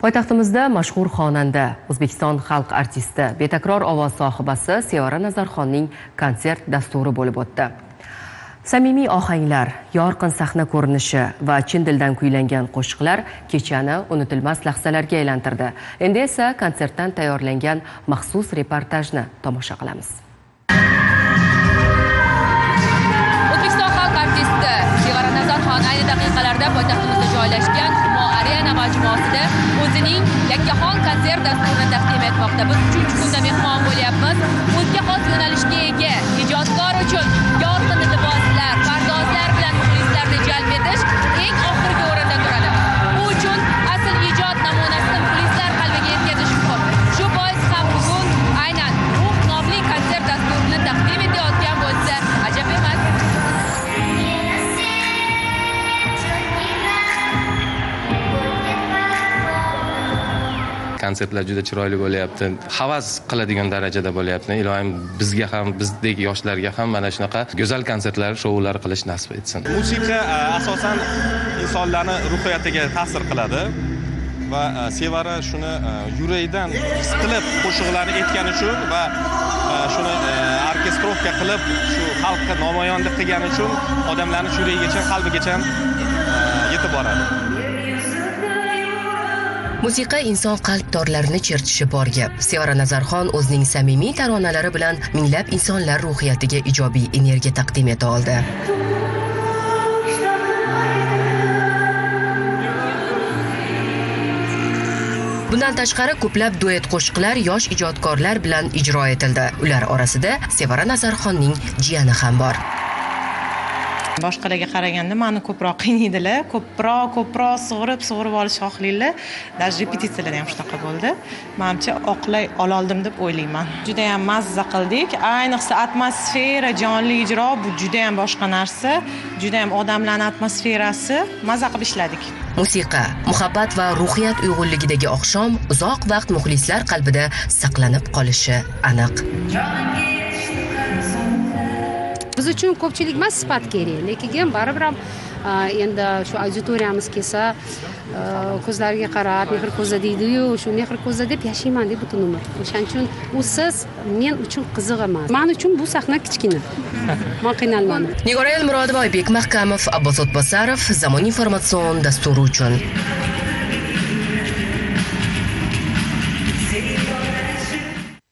Poytaxtimizda mashhur xonanda, O'zbekiston xalq artisti, betakror ovoz sohibasi Sevara Nazarxonning konsert dasturi bo'lib o'tdi. Samimiy ohanglar, yorqin sahna ko'rinishi va chin dildan kuylangan qo'shiqlar kechani unutilmas lahzalarga aylantirdi. Endi esa konsertdan tayyorlangan maxsus reportajni tomosha qilamiz. O'zbekiston xalq artisti Sevara Nazarxon ayni daqiqalarda poytaxtimizda joylashgan Humo Arena majmuasida o'zining yakkaxon konsert dasturini taqdim etmoqda. Biz 3-kunda mehmon bo'lyapmiz. O'ziga xos yo'nalishga ega ijodkor uchun yorqin liboslar, pardozlar bilan muxlislarni jalb etish eng oxirgi o'rinda turadi. Bu uchun asl ijod namunasini muxlislar qalbiga yetkazish muhim. Shu bois ham bugun aynan Ruh nomli konsert dasturini taqdim etayotgan bo'lsa, ajab emas. Konsertlar juda chiroyli bo'lyapti. Havas qiladigan darajada bo'lyapti. Ilohim bizga ham, bizdek yoshlarga ham mana shunaqa go'zal konsertlar, shoular qilish nasib etsin. Musiqa asosan insonlarning ruhiyatiga ta'sir qiladi va Sevara shuni yurakdan his qilib qo'shiqlarni aytgani uchun va shuni orkestrovka qilib shu xalqqa namoyonlik qilgani uchun odamlarning yuragigacha, qalbigacha yetib boradi. Musiqa inson qalb torlarini chertishi bor gap. Sevara Nazarxon o'zining samimiy taronalari bilan minglab insonlar ruhiyatiga ijobiy energiya taqdim eta oldi. Bundan tashqari ko'plab duet qo'shiqlar yosh ijodkorlar bilan ijro etildi. Ular orasida Sevara Nazarxonning jiyani ham bor. Boshqalarga qaraganda meni ko'proq qiynaydilar, ko'proq sug'urib olish xohlaydilar. Даже repetitsiyalar ham shunaqa bo'ldi. Menimcha oqlay ololdim deb o'ylayman. Juda ham mazza qildik. Ayniqsa atmosfera, jonli ijro bu juda ham boshqa narsa. Juda ham odamlarning atmosferasi, mazza qilib ishladik. Musiqa, muhabbat va ruhiyat uyg'unligidagi oqshom uzoq vaqt muxlislar qalbida saqlanib qolishi aniq. Biz uchun ko'pchilik emas, sifat kerak, lekin baribir ham endi shu auditoriyamiz kelsa, ko'zlariga qarab, mehr ko'zda deydi-yu, shu mehr ko'zda deb yashayman deb butun umr. O'shaning uchun usiz men uchun qiziq emas. Men uchun bu sahna kichkina. Men qiynalmadim. Nigora Elmurodova, Oybek Mahkamov, Abbos O'tbosarov, Zamon informatsion dasturi uchun.